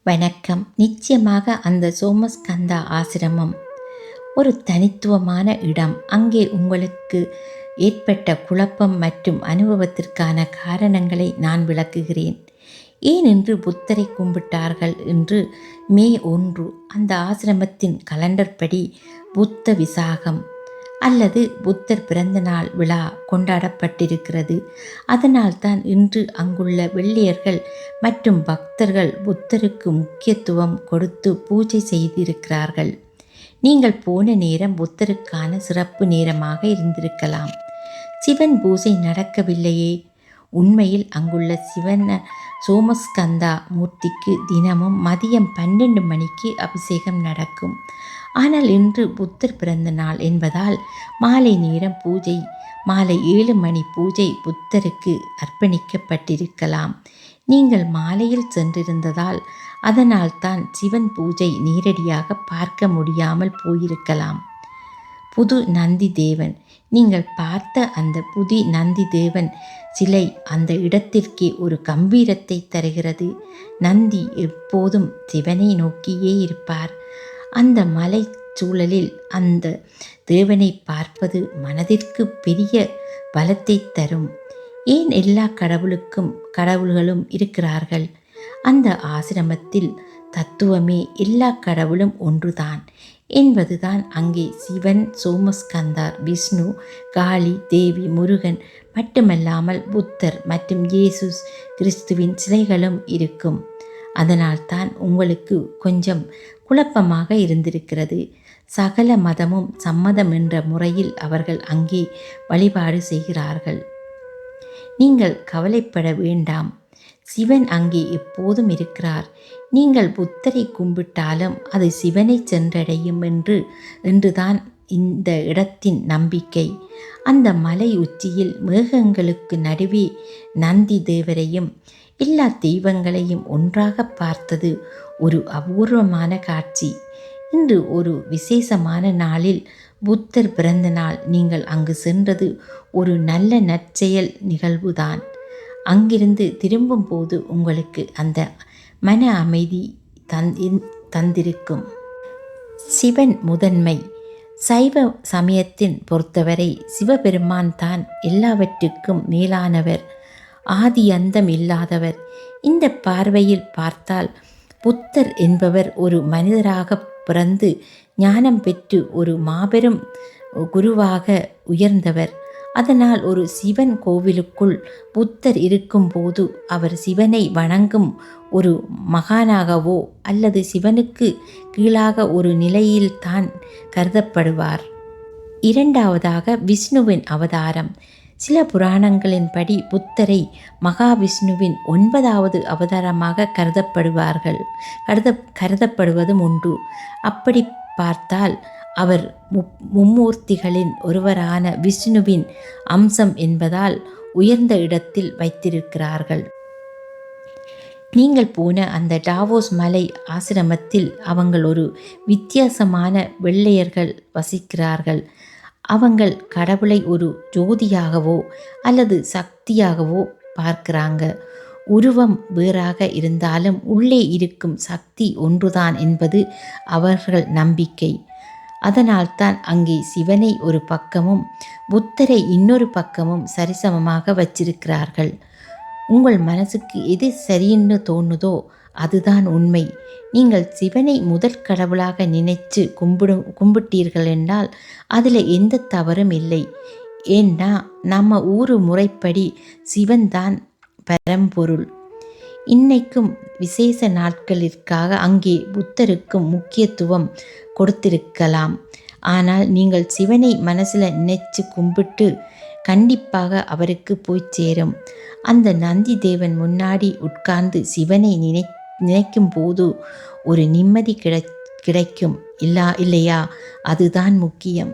வணக்கம். நிச்சயமாக அந்த சோமஸ்கந்தா ஆசிரமம் ஒரு தனித்துவமான இடம். அங்கே உங்களுக்கு ஏற்பட்ட குழப்பம் மற்றும் அனுபவத்திற்கான காரணங்களை நான் விளக்குகிறேன். ஏன் இன்று புத்தரை கும்பிட்டார்கள் என்று மே 1 அந்த ஆசிரமத்தின் கலண்டர் படி புத்த விசாகம் அல்லது புத்தர் பிறந்த நாள் விழா கொண்டாடப்பட்டிருக்கிறது. அதனால்தான் இன்று அங்குள்ள வெள்ளையர்கள் மற்றும் பக்தர்கள் புத்தருக்கு முக்கியத்துவம் கொடுத்து பூஜை செய்திருக்கிறார்கள். நீங்கள் போன நேரம் புத்தருக்கான சிறப்பு நேரமாக இருந்திருக்கலாம். சிவன் பூஜை நடக்கவில்லையே. உண்மையில் அங்குள்ள சோமஸ்கந்தா மூர்த்திக்கு தினமும் மதியம் 12 மணிக்கு அபிஷேகம் நடக்கும். ஆனால் இன்று புத்தர் பிறந்த நாள் என்பதால் மாலை நேரம் பூஜை, மாலை 7 மணி பூஜை புத்தருக்கு அர்ப்பணிக்கப்பட்டிருக்கலாம். நீங்கள் மாலையில் சென்றிருந்ததால் அதனால்தான் சிவன் பூஜை நேரடியாக பார்க்க முடியாமல் போயிருக்கலாம். புது நந்தி தேவன், நீங்கள் பார்த்த அந்த புதி நந்தி தேவன் சிலை அந்த இடத்திற்கே ஒரு கம்பீரத்தை தருகிறது. நந்தி எப்போதும் சிவனை நோக்கியே இருப்பார். அந்த மலை சூழலில் அந்த தேவனை பார்ப்பது மனதிற்கு பெரிய பலத்தை தரும். ஏன் எல்லா கடவுள்களும் இருக்கிறார்கள்? அந்த ஆசிரமத்தில் தத்துவமே எல்லா கடவுளும் ஒன்றுதான் என்பதுதான். அங்கே சிவன், சோமஸ்கந்தார், விஷ்ணு, காளி, தேவி, முருகன் மட்டுமல்லாமல் புத்தர் மற்றும் இயேசு கிறிஸ்துவின் சிலைகளும் இருக்கும். அதனால்தான் உங்களுக்கு கொஞ்சம் குழப்பமாக இருந்திருக்கிறது. சகல மதமும் சம்மதம் என்ற முறையில் அவர்கள் அங்கே வழிபாடு செய்கிறார்கள். நீங்கள் கவலைப்பட வேண்டாம். சிவன் அங்கே எப்போதும் இருக்கிறார். நீங்கள் புத்தரை கும்பிட்டாலும் அது சிவனை சென்றடையும் என்றுதான் இந்த இடத்தின் நம்பிக்கை. அந்த மலை உச்சியில் மேகங்களுக்கு நடுவே நந்தி தேவரையும் எல்லா தெய்வங்களையும் ஒன்றாக பார்த்தது ஒரு அபூர்வமான காட்சி. இன்று ஒரு விசேஷமான நாளில், புத்தர் பிறந்த நாள், நீங்கள் அங்கு சென்றது ஒரு நல்ல நற்செயல் நிகழ்வுதான். அங்கிருந்து திரும்பும் போது உங்களுக்கு அந்த மன அமைதி தந்திருக்கும். சிவன் முதன்மை. சைவ சமயத்தின் பொறுத்தவரை சிவபெருமான் தான் எல்லாவற்றுக்கும் மேலானவர், ஆதி அந்தம் இல்லாதவர். இந்த பார்வையில் பார்த்தால் புத்தர் என்பவர் ஒரு மனிதராக பிறந்து ஞானம் பெற்று ஒரு மாபெரும் குருவாக உயர்ந்தவர். அதனால் ஒரு சிவன் கோவிலுக்குள் புத்தர் இருக்கும்போது அவர் சிவனை வணங்கும் ஒரு மகானாகவோ அல்லது சிவனுக்கு கீழாக ஒரு நிலையில்தான் கருதப்படுவார். இரண்டாவதாக, விஷ்ணுவின் அவதாரம். சில புராணங்களின்படி புத்தரை மகாவிஷ்ணுவின் 9வது அவதாரமாக கருதப்படுவதும் உண்டு. அப்படி பார்த்தால் அவர் மும்மூர்த்திகளின் ஒருவரான விஷ்ணுவின் அம்சம் என்பதால் உயர்ந்த இடத்தில் வைத்திருக்கிறார்கள். நீங்கள் போன அந்த டாவோஸ் மலை ஆசிரமத்தில் அவங்கள் ஒரு வித்தியாசமான வெள்ளையர்கள் வசிக்கிறார்கள். அவங்கள் கடவுளை ஒரு ஜோதியாகவோ அல்லது சக்தியாகவோ பார்க்கிறாங்க. உருவம் வேறாக இருந்தாலும் உள்ளே இருக்கும் சக்தி ஒன்றுதான் என்பது அவர்கள் நம்பிக்கை. அதனால்தான் அங்கே சிவனை ஒரு பக்கமும் புத்தரை இன்னொரு பக்கமும் சரிசமமாக வச்சிருக்கிறார்கள். உங்கள் மனசுக்கு எது சரின்னு தோணுதோ அதுதான் உண்மை. நீங்கள் சிவனை முதல் கடவுளாக நினைச்சு கும்பிட்டீர்கள் என்றால் அதில் எந்த தவறும் இல்லை. ஏன்னா நம்ம ஊரு முறைப்படி சிவன் தான் பரம்பொருள். இன்னைக்கும் விசேஷ நாட்களிற்காக அங்கே புத்தருக்கும் முக்கியத்துவம் கொடுத்திருக்கலாம். ஆனால் நீங்கள் சிவனை மனசில் நினைச்சு கும்பிட்டு கண்டிப்பாக அவருக்கு போய் சேரும். அந்த நந்தி தேவன் முன்னாடி உட்கார்ந்து சிவனை நினைக்கும் போது ஒரு நிம்மதி கிடைக்கும் இல்லையா? அதுதான் முக்கியம்.